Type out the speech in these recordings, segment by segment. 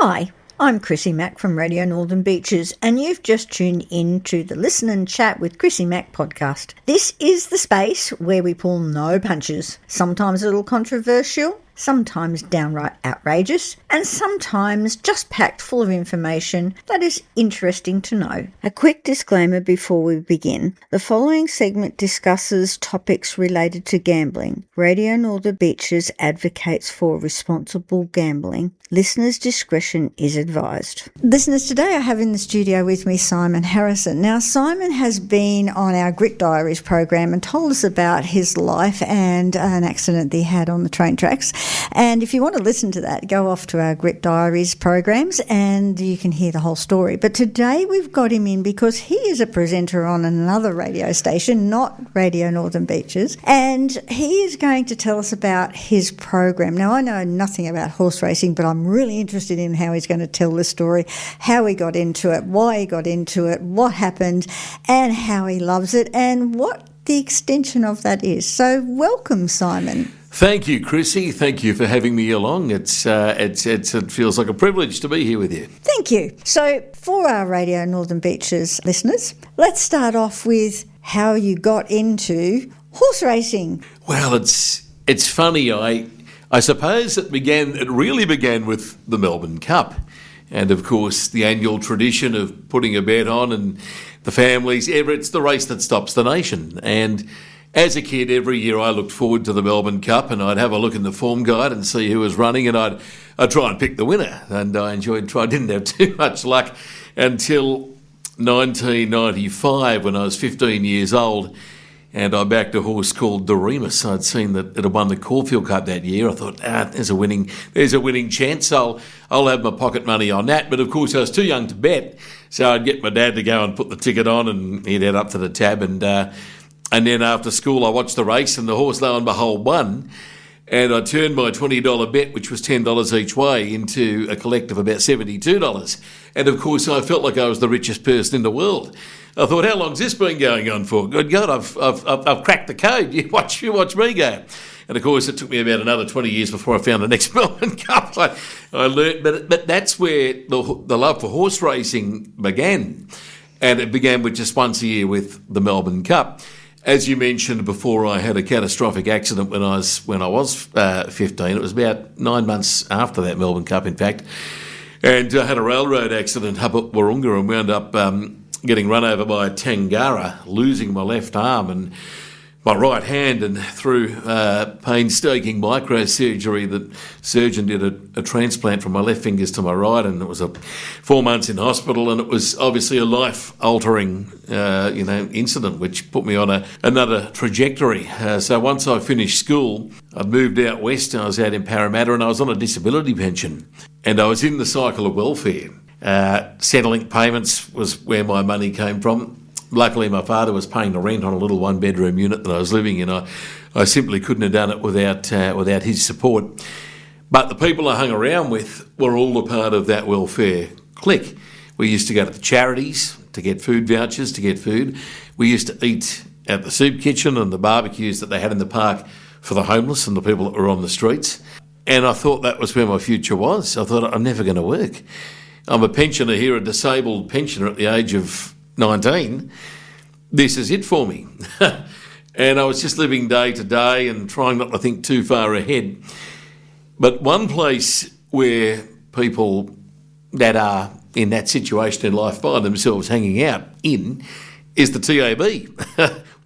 Hi, I'm Chrissy Mack from Radio Northern Beaches, and you've just tuned in to the Listen and Chat with Chrissy Mack podcast. This is the space where we pull no punches, sometimes a little controversial, sometimes downright outrageous, and sometimes just packed full of information that is interesting to know. A quick disclaimer before we begin. The following segment discusses topics related to gambling. Radio Northern Beaches advocates for responsible gambling. Listeners' discretion is advised. Listeners, today I have in the studio with me Simon Harrison. Now, Simon has been on our Grit Diaries program and told us about his life and an accident that he had on the train tracks. And if you want to listen to that, go off to our Grit Diaries programs and you can hear the whole story. But today we've got him in because he is a presenter on another radio station, not Radio Northern Beaches, and he is going to tell us about his program. Now, I know nothing about horse racing, but I'm really interested in how he's going to tell the story, how he got into it, why he got into it, what happened, and how he loves it, and what the extension of that is. So welcome, Simon. Thank you, Chrissy. Thank you for having me along. It feels like a privilege to be here with you. Thank you. So for our Radio Northern Beaches listeners, let's start off with how you got into horse racing. Well, it's funny. I suppose it really began with the Melbourne Cup. And of course, the annual tradition of putting a bet on and the families, it's the race that stops the nation. And as a kid, every year I looked forward to the Melbourne Cup and I'd have a look in the form guide and see who was running and I'd try and pick the winner. And I didn't have too much luck until 1995 when I was 15 years old and I backed a horse called Doremus. I'd seen that it had won the Caulfield Cup that year. I thought, there's a winning chance. I'll have my pocket money on that. But of course I was too young to bet, so I'd get my dad to go and put the ticket on and he'd head up to the tab and then after school, I watched the race and the horse, lo and behold, won. And I turned my $20 bet, which was $10 each way, into a collect of about $72. And of course, I felt like I was the richest person in the world. I thought, how long's this been going on for? Good God, I've cracked the code. You watch me go. And of course, it took me about another 20 years before I found the next Melbourne Cup. I learned, but that's where the love for horse racing began. And it began with just once a year with the Melbourne Cup. As you mentioned before, I had a catastrophic accident when I was 15. It was about 9 months after that Melbourne Cup, in fact. And I had a railroad accident up at Warunga and wound up getting run over by a Tangara, losing my left arm and my right hand, and through painstaking microsurgery, the surgeon did a transplant from my left fingers to my right, and it was 4 months in hospital, and it was obviously a life-altering incident which put me on another trajectory. So once I finished school, I moved out west. I was out in Parramatta, and I was on a disability pension, and I was in the cycle of welfare. Centrelink payments was where my money came from. Luckily, my father was paying the rent on a little one-bedroom unit that I was living in. I simply couldn't have done it without his support. But the people I hung around with were all a part of that welfare clique. We used to go to the charities to get food vouchers, to get food. We used to eat at the soup kitchen and the barbecues that they had in the park for the homeless and the people that were on the streets. And I thought that was where my future was. I thought, I'm never going to work. I'm a pensioner here, a disabled pensioner at the age of 19, this is it for me. And I was just living day to day and trying not to think too far ahead. But one place where people that are in that situation in life find themselves hanging out in is the TAB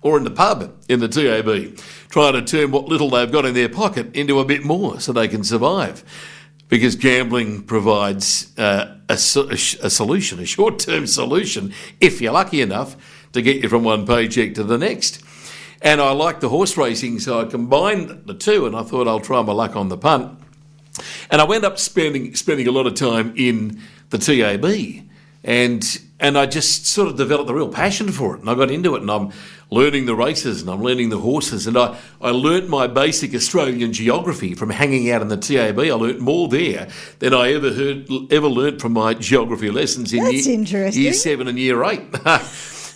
or in the pub in the TAB, trying to turn what little they've got in their pocket into a bit more so they can survive. Because gambling provides a solution, a short-term solution, if you're lucky enough to get you from one paycheck to the next. And I like the horse racing, so I combined the two, and I thought I'll try my luck on the punt. And I went up spending a lot of time in the TAB, and I just sort of developed a real passion for it, and I got into it, and I'm learning the races and I'm learning the horses, and I learnt my basic Australian geography from hanging out in the TAB. I learnt more there than I ever learnt from my geography lessons in year 7 and year 8.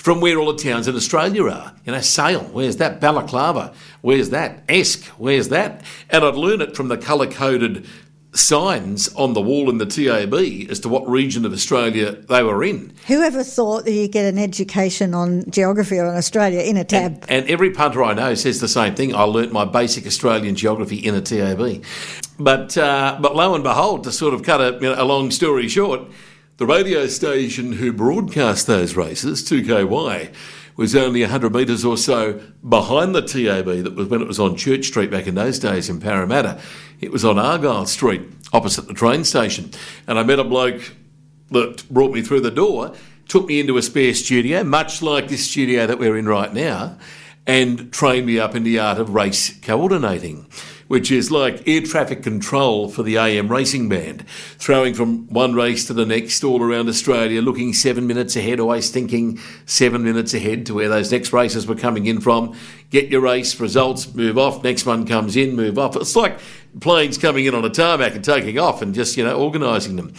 From where all the towns in Australia are. Sale, where's that? Balaclava, where's that? Esk, where's that? And I'd learn it from the colour-coded signs on the wall in the TAB as to what region of Australia they were in. Whoever thought that you get an education on geography on Australia in a tab? And every punter I know says the same thing. I learnt my basic Australian geography in a TAB. But lo and behold, to sort of cut a long story short, the radio station who broadcast those races, 2KY, was only 100 metres or so behind the TAB. That was when it was on Church Street back in those days in Parramatta. It was on Argyle Street, opposite the train station. And I met a bloke that brought me through the door, took me into a spare studio, much like this studio that we're in right now, and trained me up in the art of race coordinating, which is like air traffic control for the AM racing band, throwing from one race to the next all around Australia, looking 7 minutes ahead, always thinking 7 minutes ahead to where those next races were coming in from. Get your race results, move off, next one comes in, move off. It's like planes coming in on a tarmac and taking off and just, organising them.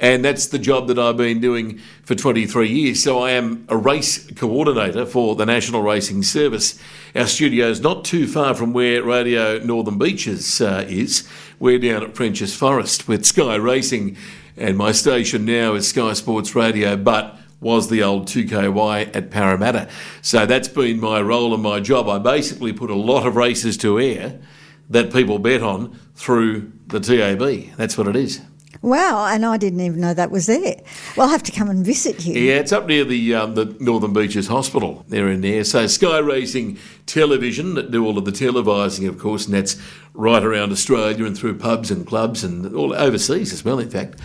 And that's the job that I've been doing for 23 years. So I am a race coordinator for the National Racing Service. Our studio is not too far from where Radio Northern Beaches is. We're down at French's Forest with Sky Racing, and my station now is Sky Sports Radio, but was the old 2KY at Parramatta. So that's been my role and my job. I basically put a lot of races to air that people bet on through the TAB. That's what it is. Wow, and I didn't even know that was there. Well, I'll have to come and visit you. Yeah, it's up near the Northern Beaches Hospital. They're in there. So Sky Racing Television that do all of the televising, of course, and that's right around Australia and through pubs and clubs and all overseas as well, in fact.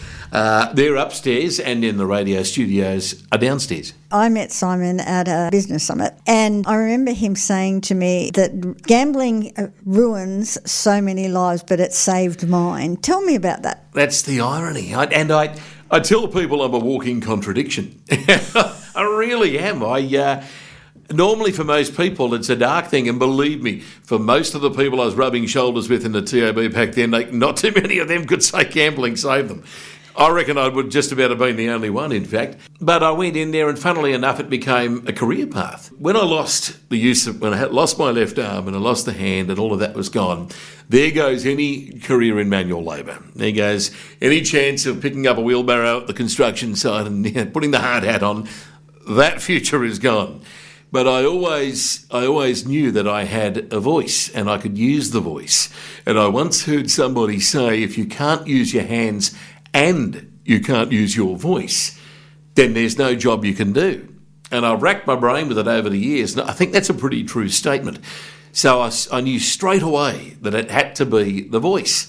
They're upstairs, and then the radio studios are downstairs. I met Simon at a business summit, and I remember him saying to me that gambling ruins so many lives, but it saved mine. Tell me about that. That's the irony. I tell people I'm a walking contradiction. I really am. Normally for most people it's a dark thing, and believe me, for most of the people I was rubbing shoulders with in the TAB back then, not too many of them could say gambling saved them. I reckon I would just about have been the only one, in fact. But I went in there, and funnily enough, it became a career path. When I lost when I lost my left arm and I lost the hand and all of that was gone, there goes any career in manual labour. There goes any chance of picking up a wheelbarrow at the construction site and putting the hard hat on. That future is gone. But I always knew that I had a voice and I could use the voice. And I once heard somebody say, if you can't use your hands and you can't use your voice, then there's no job you can do. And I've racked my brain with it over the years, and I think that's a pretty true statement. So I knew straight away that it had to be the voice.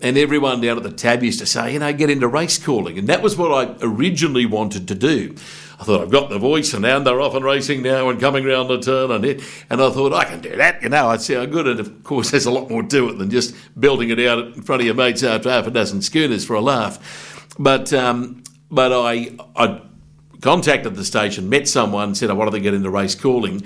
And everyone down at the tab used to say, get into race calling. And that was what I originally wanted to do. I thought, I've got the voice, and they're off and racing now and coming round the turn. And I thought, I can do that. I'd sound good. And, of course, there's a lot more to it than just belting it out in front of your mates after half a dozen schooners for a laugh. But I contacted the station, met someone, said I wanted to get into race calling.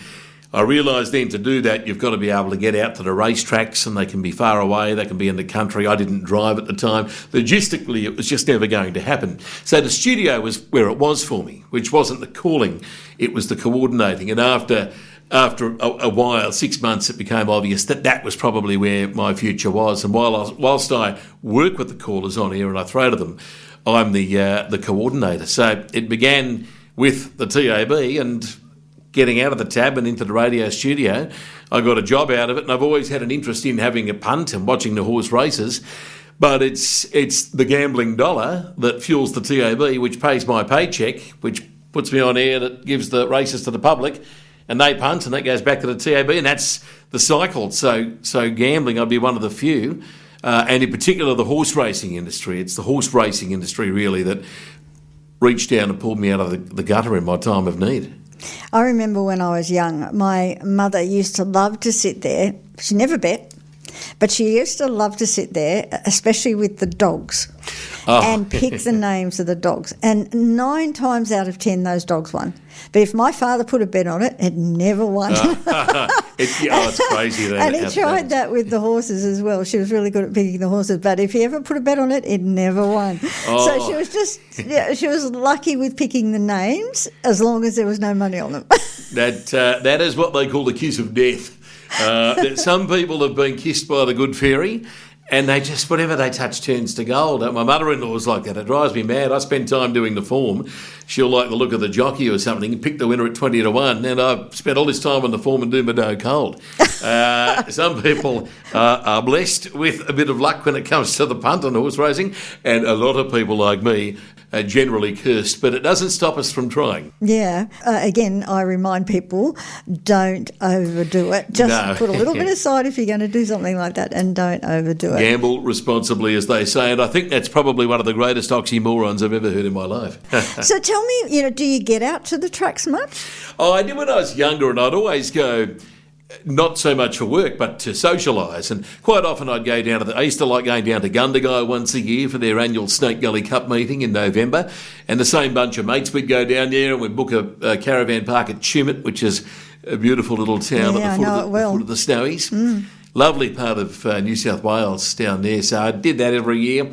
I realised then to do that, you've got to be able to get out to the racetracks, and they can be far away, they can be in the country. I didn't drive at the time. Logistically, it was just never going to happen. So the studio was where it was for me, which wasn't the calling, it was the coordinating. And after a while, 6 months, it became obvious that was probably where my future was. And whilst I work with the callers on air and I throw to them, I'm the coordinator. So it began with the TAB and getting out of the tab and into the radio studio. I got a job out of it, and I've always had an interest in having a punt and watching the horse races. But it's the gambling dollar that fuels the TAB, which pays my paycheck, which puts me on air, that gives the races to the public, and they punt, and that goes back to the TAB, and that's the cycle. So gambling, I'd be one of the few, and in particular the horse racing industry. It's the horse racing industry really that reached down and pulled me out of the gutter in my time of need. I remember when I was young, my mother used to love to sit there. She never bet, but she used to love to sit there, especially with the dogs, and pick the names of the dogs. And 9 times out of 10, those dogs won. But if my father put a bet on it, it never won. It's crazy. And he tried that with the horses as well. She was really good at picking the horses, but if he ever put a bet on it, it never won. So she was she was lucky with picking the names as long as there was no money on them. That is what they call the kiss of death. Some people have been kissed by the good fairy, And they just, whatever they touch turns to gold. My mother-in-law's like that. It drives me mad. I spend time doing the form. She'll like the look of the jockey or something and pick the winner at 20 to 1. And I've spent all this time on the form and do my dough cold. Some people are blessed with a bit of luck when it comes to the punt and horse racing. And a lot of people like me are generally cursed. But it doesn't stop us from trying. Yeah. Again, I remind people, don't overdo it. Just put a little bit aside if you're going to do something like that, and don't overdo it. Gamble responsibly, as they say, and I think that's probably one of the greatest oxymorons I've ever heard in my life. So tell me, do you get out to the tracks much? Oh, I did when I was younger, and I'd always go, not so much for work, but to socialise. And quite often I'd go down I used to like going down to Gundagai once a year for their annual Snake Gully Cup meeting in November. And the same bunch of mates, we'd go down there and we'd book a caravan park at Tumut, which is a beautiful little town at the foot of the Snowies. Mm. Lovely part of New South Wales down there. So I did that every year.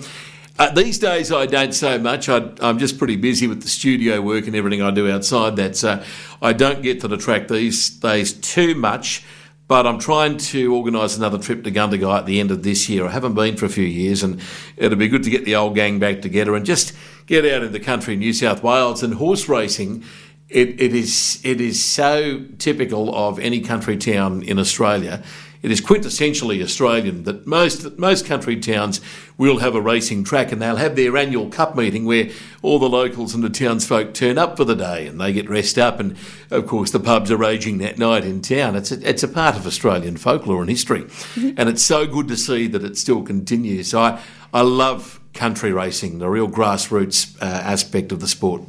These days I don't so much. I'm just pretty busy with the studio work and everything I do outside that. So I don't get to the track these days too much. But I'm trying to organise another trip to Gundagai at the end of this year. I haven't been for a few years, and it'll be good to get the old gang back together and just get out in the country in New South Wales. And horse racing, it is so typical of any country town in Australia. It is quintessentially Australian that most country towns will have a racing track, and they'll have their annual cup meeting where all the locals and the townsfolk turn up for the day and they get dressed up, and of course the pubs are raging that night in town. It's a part of Australian folklore and history, and it's so good to see that it still continues. So I love country racing, the real grassroots aspect of the sport.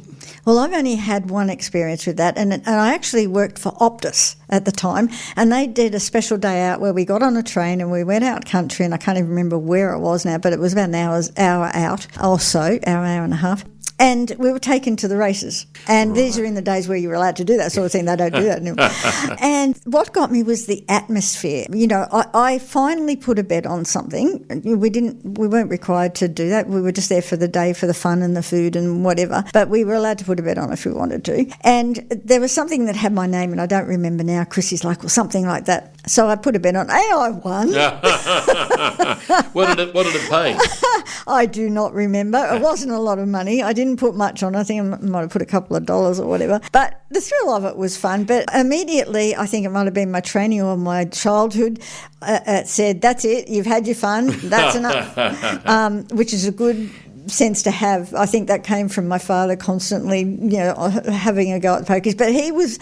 Well, I've only had one experience with that, and I actually worked for Optus at the time, and they did a special day out where we got on a train and we went out country, and I can't even remember where it was now, but it was about an hour out or so, hour and a half. And we were taken to the races. And These are in the days where you were allowed to do that sort of thing. They don't do that anymore. And what got me was the atmosphere. I finally put a bet on something. We weren't required to do that. We were just there for the day, for the fun and the food and whatever. But we were allowed to put a bet on if we wanted to. And there was something that had my name, and I don't remember now. Chrissy's like, well, something like that. So I put a bet on, and I won. What did it pay? I do not remember. It wasn't a lot of money. I didn't put much on. I think I might have put a couple of dollars or whatever. But the thrill of it was fun. But immediately, I think it might have been my training or my childhood, said, that's it, you've had your fun, that's enough, which is a good sense to have. I think that came from my father constantly, having a go at the pokies. But he was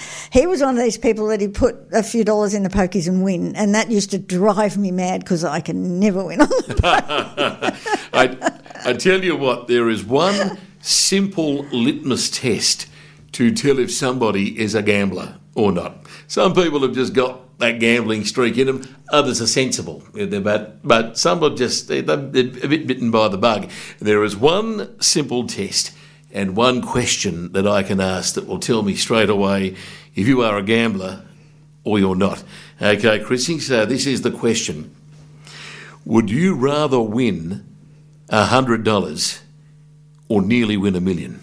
one of these people that he'd put a few dollars in the pokies and win, and that used to drive me mad because I can never win on the pokies. I tell you what, there is one simple litmus test to tell if somebody is a gambler or not. Some people have just got that gambling streak in them. Others are sensible, but some are just they're a bit bitten by the bug. There is one simple test and one question that I can ask that will tell me straight away if you are a gambler or you're not. Okay, Chrissy, so this is the question. Would you rather win $100 or nearly win $1 million?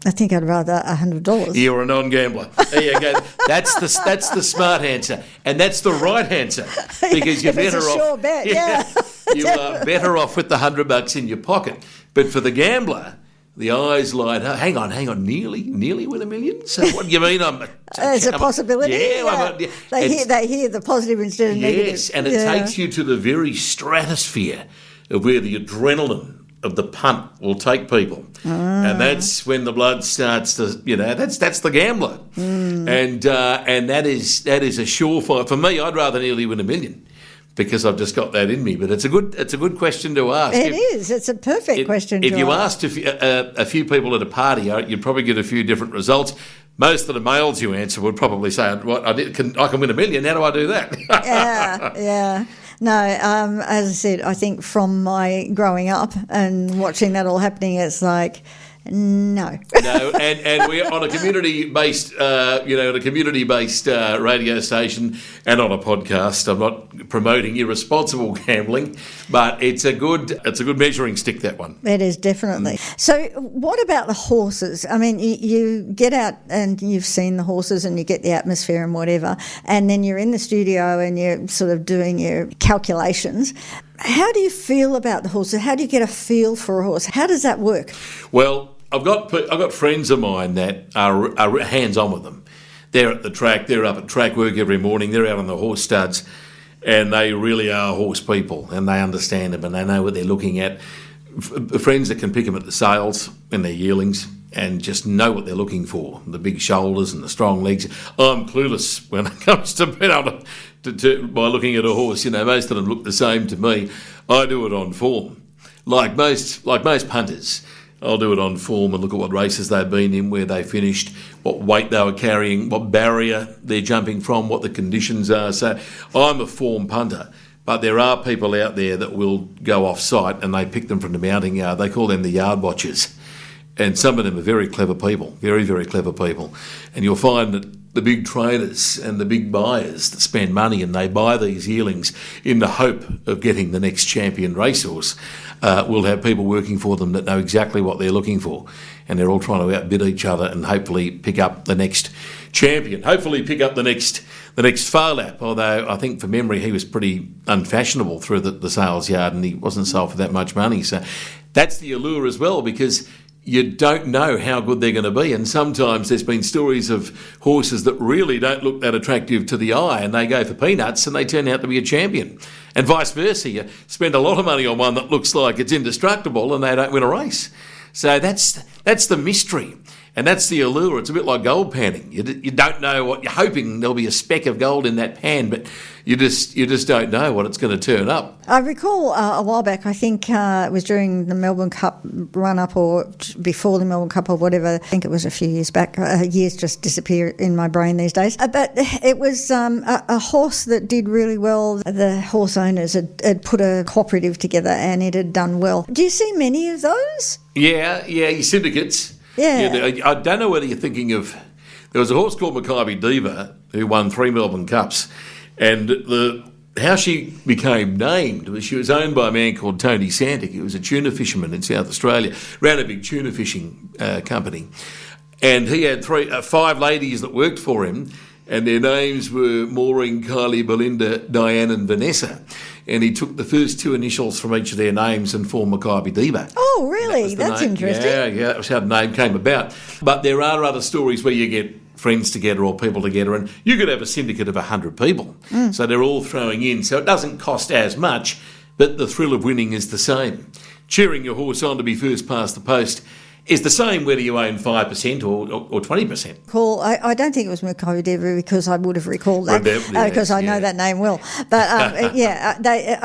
I think I'd rather $100. You're a non-gambler. There you go. That's the smart answer, and that's the right answer because you're better off. Sure bet, yeah. You are better off with the $100 in your pocket. But for the gambler, the eyes light up. Hang on. Nearly win $1 million. So what do you mean? There's a possibility. Yeah. They hear the positive instead of negative. Yes, and it takes you to the very stratosphere of where the adrenaline of the punt will take people, and that's when the blood starts to, that's the gambler, and that is a surefire. For me, I'd rather nearly win $1 million because I've just got that in me. But it's a good question to ask. It's a perfect question. If you asked a few people at a party, you'd probably get a few different results. Most of the males you answer would probably say, "What I can win $1 million? How do I do that?" Yeah. No, as I said, I think from my growing up and watching that all happening, it's like, No. No, and we're on a community-based, radio station and on a podcast. I'm not promoting irresponsible gambling, but it's a good measuring stick, that one. It is, definitely. So what about the horses? I mean, you get out and you've seen the horses and you get the atmosphere and whatever, and then you're in the studio and you're sort of doing your calculations. How do you feel about the horses? How do you get a feel for a horse? How does that work? Well, I've got friends of mine that are hands-on with them. They're at the track, they're up at track work every morning, they're out on the horse studs, and they really are horse people, and they understand them, and they know what they're looking at. Friends that can pick them at the sales and their yearlings and just know what they're looking for, the big shoulders and the strong legs. I'm clueless when it comes to being able to by looking at a horse. Most of them look the same to me. I do it on form. Like most punters, I'll do it on form and look at what races they've been in, where they finished, what weight they were carrying, what barrier they're jumping from, what the conditions are. So I'm a form punter, but there are people out there that will go off-site and they pick them from the mounting yard. They call them the yard watchers. And some of them are very clever people, very, very clever people. And you'll find that the big traders and the big buyers that spend money and they buy these yearlings in the hope of getting the next champion racehorse will have people working for them that know exactly what they're looking for. And they're all trying to outbid each other and hopefully pick up the next champion, hopefully pick up the next Far Lap. Although I think from memory he was pretty unfashionable through the sales yard and he wasn't sold for that much money. So that's the allure as well, because you don't know how good they're going to be. And sometimes there's been stories of horses that really don't look that attractive to the eye and they go for peanuts and they turn out to be a champion. And vice versa, you spend a lot of money on one that looks like it's indestructible and they don't win a race. So that's the mystery. And that's the allure. It's a bit like gold panning. You don't know what you're hoping. There'll be a speck of gold in that pan, but you just don't know what it's going to turn up. I recall a while back, I think it was during the Melbourne Cup run-up or before the Melbourne Cup or whatever. I think it was a few years back. Years just disappear in my brain these days. But it was a horse that did really well. The horse owners had put a cooperative together and it had done well. Do you see many of those? Yeah, your syndicates. Yeah. I don't know whether you're thinking of... There was a horse called Maccabi Diva who won 3 Melbourne Cups, and how she became named was she was owned by a man called Tony Santic, who was a tuna fisherman in South Australia, ran a big tuna fishing company, and he had 5 ladies that worked for him, and their names were Maureen, Kylie, Belinda, Diane and Vanessa. And he took the first 2 initials from each of their names and formed Maccabi Diva. Oh, really? That's interesting. Yeah, that was how the name came about. But there are other stories where you get friends together or people together, and you could have a syndicate of 100 people. So they're all throwing in. So it doesn't cost as much, but the thrill of winning is the same. Cheering your horse on to be first past the post is the same whether you own 5% or 20%. Cool. I don't think it was Maccabi Diva because I would have recalled that because I know that name well. But I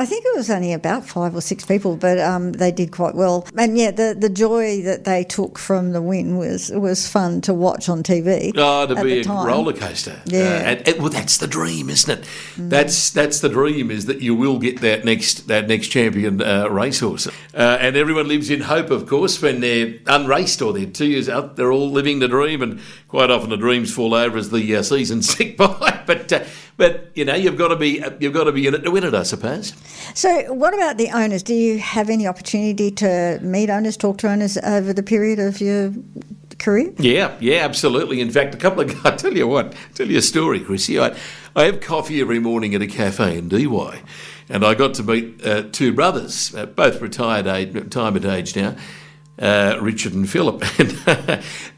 think it was only about 5 or 6 people, but they did quite well. And the joy that they took from the win was fun to watch on TV. Oh, to be a roller coaster. Yeah. Well, that's the dream, isn't it? That's the dream, is that you will get that next champion racehorse. And everyone lives in hope, of course, when they're unraced or they're 2 years out. They're all living the dream, and quite often the dreams fall over as the seasons tick by. But you've got to be in it to win it, I suppose. So, what about the owners? Do you have any opportunity to meet owners, talk to owners over the period of your career? Yeah, absolutely. In fact, I'll tell you a story, Chrissy. I have coffee every morning at a cafe in DY, and I got to meet 2 brothers, both retirement age now. Richard and Philip,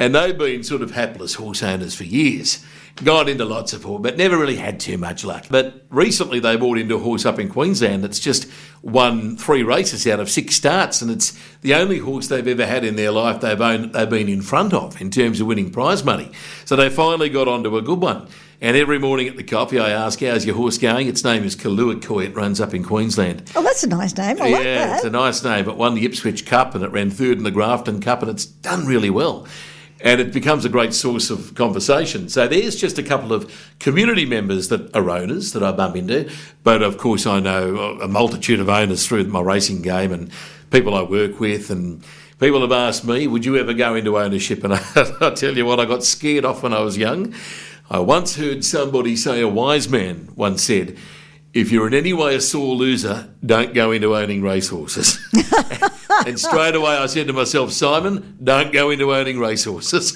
and they've been sort of hapless horse owners for years, gone into lots of horse, but never really had too much luck. But recently they bought into a horse up in Queensland that's just won 3 races out of 6 starts, and it's the only horse they've ever had in their life they've been in front of in terms of winning prize money. So they finally got onto a good one. And every morning at the coffee I ask, how's your horse going? Its name is Kaluakoi. It runs up in Queensland. Oh, that's a nice name. I like that. Yeah, it's a nice name. It won the Ipswich Cup and it ran 3rd in the Grafton Cup, and it's done really well. And it becomes a great source of conversation. So there's just a couple of community members that are owners that I bump into. But of course I know a multitude of owners through my racing game, and people I work with, and people have asked me, would you ever go into ownership? And I tell you what, I got scared off when I was young. I once heard somebody say, a wise man once said, if you're in any way a sore loser, don't go into owning racehorses. And straight away I said to myself, Simon, don't go into owning racehorses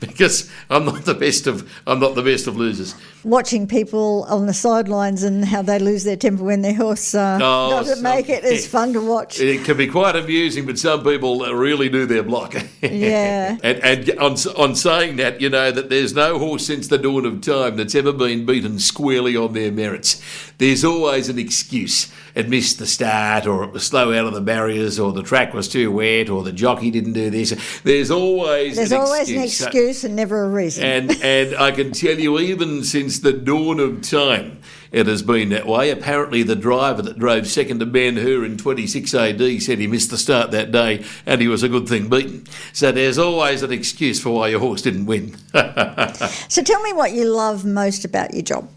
because I'm not the best of losers. Watching people on the sidelines and how they lose their temper when their horse doesn't make it is fun to watch. It can be quite amusing, but some people really do their block. Yeah. And on saying that, you know, that there's no horse since the dawn of time that's ever been beaten squarely on their merits. There's always an excuse. It missed the start, or it was slow out of the barriers, or the track was too wet, or the jockey didn't do this. There's always an excuse and never a reason. And I can tell you, even since the dawn of time, it has been that way. Apparently the driver that drove second to Ben-Hur in 26 AD said he missed the start that day and he was a good thing beaten. So there's always an excuse for why your horse didn't win. So tell me what you love most about your job.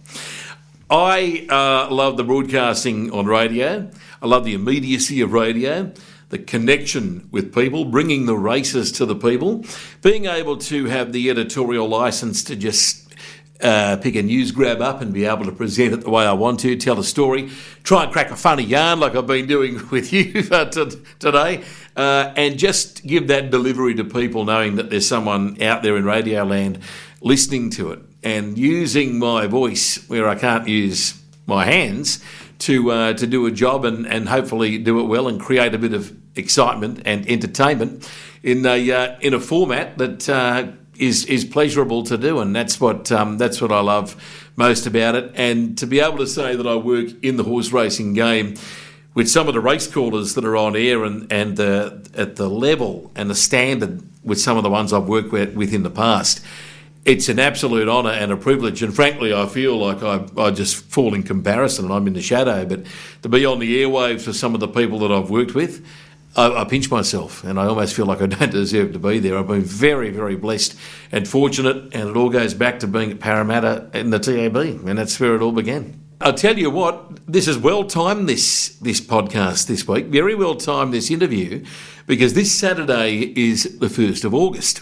I love the broadcasting on radio. I love the immediacy of radio, the connection with people, bringing the races to the people, being able to have the editorial license to just pick a news grab up and be able to present it the way I want to, tell a story, try and crack a funny yarn like I've been doing with you today, and just give that delivery to people, knowing that there's someone out there in radio land listening to it, and using my voice where I can't use my hands to do a job and hopefully do it well and create a bit of excitement and entertainment in a format that is pleasurable to do, and that's what I love most about it. And to be able to say that I work in the horse racing game with some of the race callers that are on air and at the level and the standard with some of the ones I've worked with in the past, it's an absolute honour and a privilege, and frankly I feel like I just fall in comparison and I'm in the shadow, but to be on the airwaves for some of the people that I've worked with, I pinch myself and I almost feel like I don't deserve to be there. I've been very, very blessed and fortunate, and it all goes back to being at Parramatta in the TAB, and that's where it all began. I'll tell you what, this is well-timed, this podcast this week, very well-timed, this interview, because this Saturday is the 1st of August,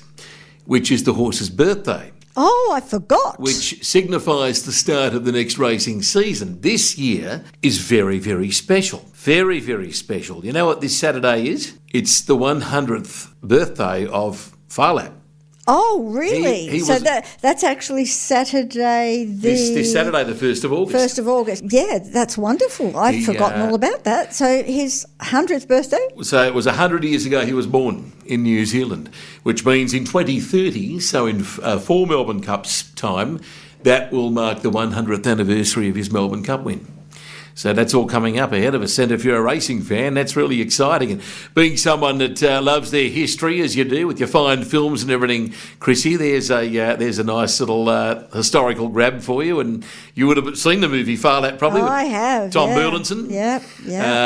which is the horse's birthday. Oh, I forgot. Which signifies the start of the next racing season. This year is very, very special. Very, very special. You know what this Saturday is? It's the 100th birthday of Farlap. Oh, really? So that's actually Saturday This Saturday, the 1st of August. 1st of August. Yeah, that's wonderful. I'd forgotten all about that. So his 100th birthday? So it was 100 years ago he was born in New Zealand, which means in 2030, so in 4 Melbourne Cups time, that will mark the 100th anniversary of his Melbourne Cup win. So that's all coming up ahead of us. And if you're a racing fan, that's really exciting. And being someone that loves their history, as you do, with your fine films and everything, Chrissy, there's a nice little historical grab for you. And you would have seen the movie Farlap probably. I have. Tom Burlinson. Yeah.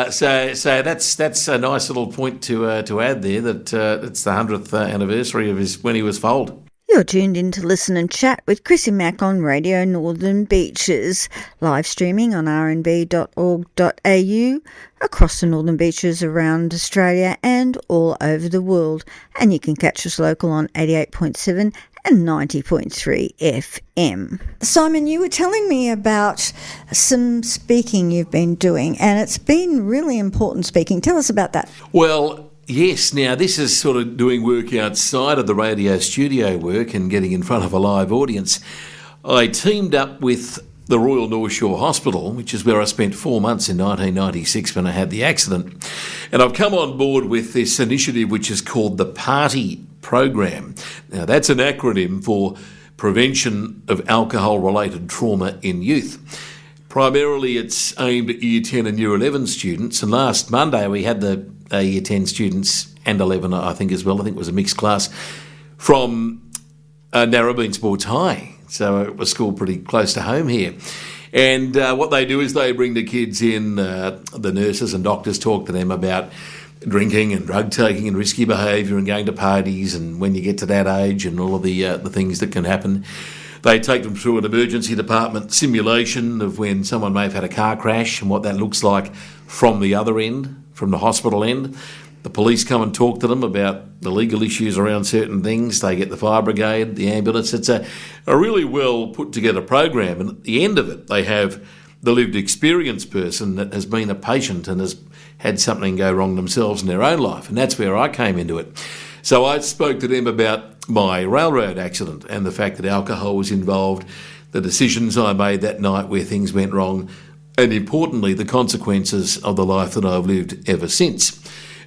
So that's a nice little point to add there. That it's the 100th anniversary of when he was foaled. You're tuned in to Listen and Chat with Chrissy Mack on Radio Northern Beaches, live streaming on rnb.org.au, across the Northern Beaches around Australia and all over the world. And you can catch us local on 88.7 and 90.3 FM. Simon, you were telling me about some speaking you've been doing, and it's been really important speaking. Tell us about that. Well, yes, now this is sort of doing work outside of the radio studio work and getting in front of a live audience. I teamed up with the Royal North Shore Hospital, which is where I spent 4 months in 1996 when I had the accident. And I've come on board with this initiative which is called the PARTY Program. Now that's an acronym for Prevention of Alcohol-Related Trauma in Youth. Primarily it's aimed at Year 10 and Year 11 students, and last Monday we had the Year 10 students and 11 I think as well. I think it was a mixed class from Narrabeen Sports High, so it was school pretty close to home here. And what they do is they bring the kids in, the nurses and doctors talk to them about drinking and drug taking and risky behaviour and going to parties and when you get to that age and all of the things that can happen. They take them through an emergency department simulation of when someone may have had a car crash and what that looks like from the other end from the hospital end. The police come and talk to them about the legal issues around certain things. They get the fire brigade, the ambulance. It's a really well put together program. And at the end of it, they have the lived experience person that has been a patient and has had something go wrong themselves in their own life. And that's where I came into it. So I spoke to them about my railroad accident and the fact that alcohol was involved, the decisions I made that night where things went wrong, and importantly, the consequences of the life that I've lived ever since.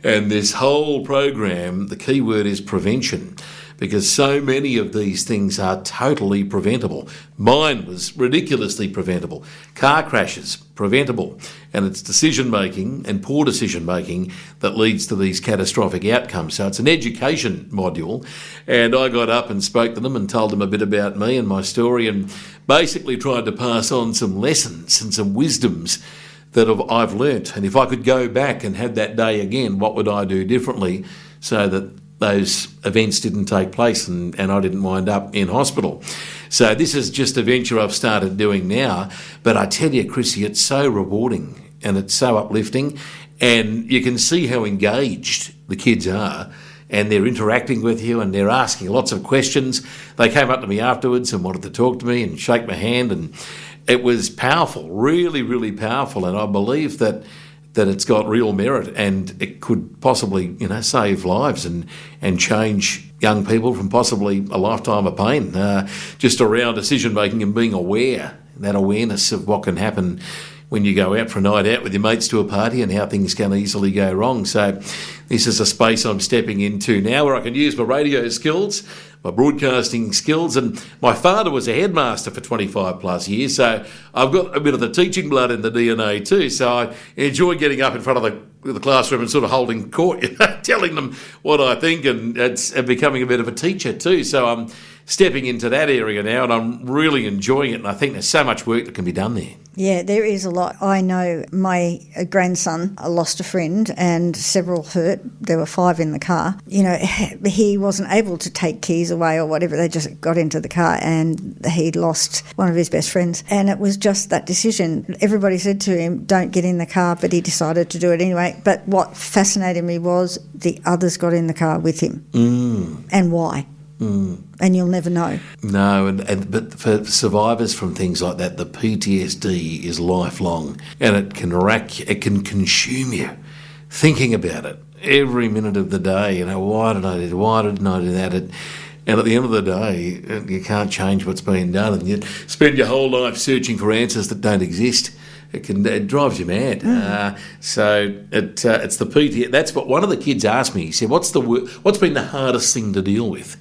And this whole program, the key word is prevention, because so many of these things are totally preventable. Mine was ridiculously preventable. Car crashes, preventable. And it's decision-making and poor decision-making that leads to these catastrophic outcomes. So it's an education module. And I got up and spoke to them and told them a bit about me and my story and basically tried to pass on some lessons and some wisdoms that I've learnt. And if I could go back and have that day again, what would I do differently so that those events didn't take place and I didn't wind up in hospital? So this is just a venture I've started doing now. But I tell you, Chrissy, it's so rewarding and it's so uplifting. And you can see how engaged the kids are. And they're interacting with you and they're asking lots of questions. They came up to me afterwards and wanted to talk to me and shake my hand, and it was powerful, really, really powerful. And I believe that it's got real merit and it could possibly, save lives and change young people from possibly a lifetime of pain, just around decision-making and being aware, that awareness of what can happen when you go out for a night out with your mates to a party and how things can easily go wrong. So this is a space I'm stepping into now where I can use my radio skills, my broadcasting skills, and my father was a headmaster for 25 plus years, so I've got a bit of the teaching blood in the DNA too. So I enjoy getting up in front of the classroom and sort of holding court, telling them what I think, and it's becoming a bit of a teacher too. So I'm stepping into that area now and I'm really enjoying it, and I think there's so much work that can be done there. Yeah, there is a lot. I know my grandson lost a friend and several hurt. There were 5 in the car. He wasn't able to take keys away or whatever. They just got into the car and he'd lost one of his best friends. And it was just that decision. Everybody said to him, don't get in the car, but he decided to do it anyway. But what fascinated me was the others got in the car with him. And why? And you'll never know. No, but for survivors from things like that, the PTSD is lifelong, and it can consume you, thinking about it every minute of the day. Why didn't I do that? And at the end of the day, you can't change what's been done, and you spend your whole life searching for answers that don't exist. It drives you mad. So it's the PTSD. That's what one of the kids asked me. He said, "What's been the hardest thing to deal with?"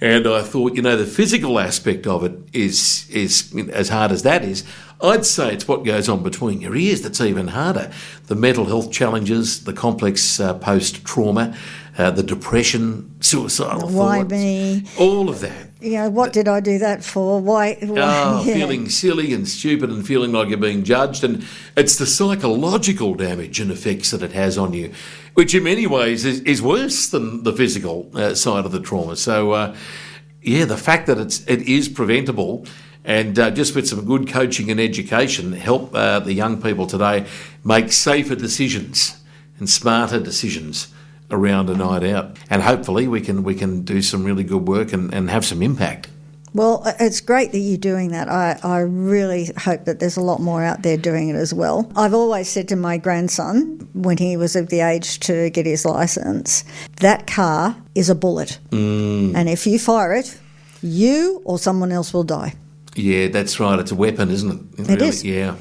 And I thought, the physical aspect of it is as hard as that is. I'd say it's what goes on between your ears that's even harder. The mental health challenges, the complex post-trauma, the depression, suicidal thoughts. Why me? All of that. What did I do that for? Why? Feeling silly and stupid and feeling like you're being judged. And it's the psychological damage and effects that it has on you, which in many ways is worse than the physical side of the trauma. So, the fact that it is preventable, and just with some good coaching and education, help the young people today make safer decisions and smarter decisions around a night out, and hopefully we can do some really good work and have some impact. Well, it's great that you're doing that. I really hope that there's a lot more out there doing it as well. I've always said to my grandson, when he was of the age to get his licence, that car is a bullet. And if you fire it, you or someone else will die. Yeah, that's right. It's a weapon, isn't it? It is. Yeah.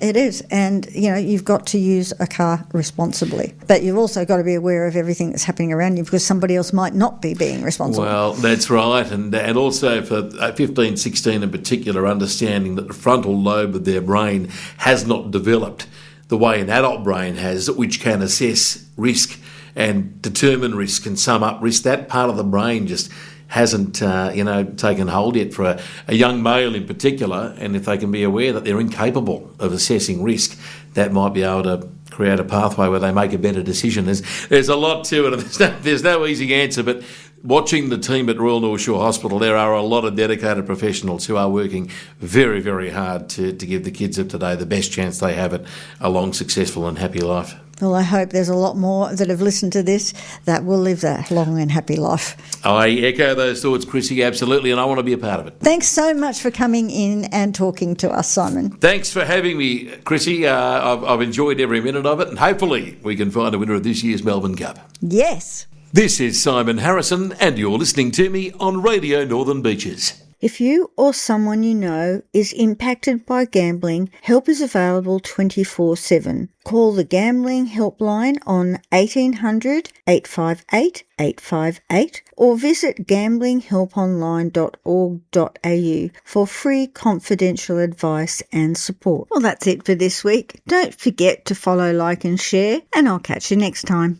It is. And, you've got to use a car responsibly. But you've also got to be aware of everything that's happening around you, because somebody else might not be being responsible. Well, that's right. And also for 15, 16 in particular, understanding that the frontal lobe of their brain has not developed the way an adult brain has, which can assess risk and determine risk and sum up risk. That part of the brain just hasn't, taken hold yet for a young male in particular. And if they can be aware that they're incapable of assessing risk, that might be able to create a pathway where they make a better decision. There's a lot to it, and there's no easy answer, but watching the team at Royal North Shore Hospital, there are a lot of dedicated professionals who are working very, very hard to give the kids of today the best chance they have at a long, successful and happy life. Well, I hope there's a lot more that have listened to this that will live that long and happy life. I echo those thoughts, Chrissy, absolutely, and I want to be a part of it. Thanks so much for coming in and talking to us, Simon. Thanks for having me, Chrissy. I've enjoyed every minute of it, and hopefully we can find a winner of this year's Melbourne Cup. Yes. This is Simon Harrison, and you're listening to me on Radio Northern Beaches. If you or someone you know is impacted by gambling, help is available 24/7. Call the Gambling Helpline on 1800 858 858 or visit gamblinghelponline.org.au for free confidential advice and support. Well, that's it for this week. Don't forget to follow, like and share, and I'll catch you next time.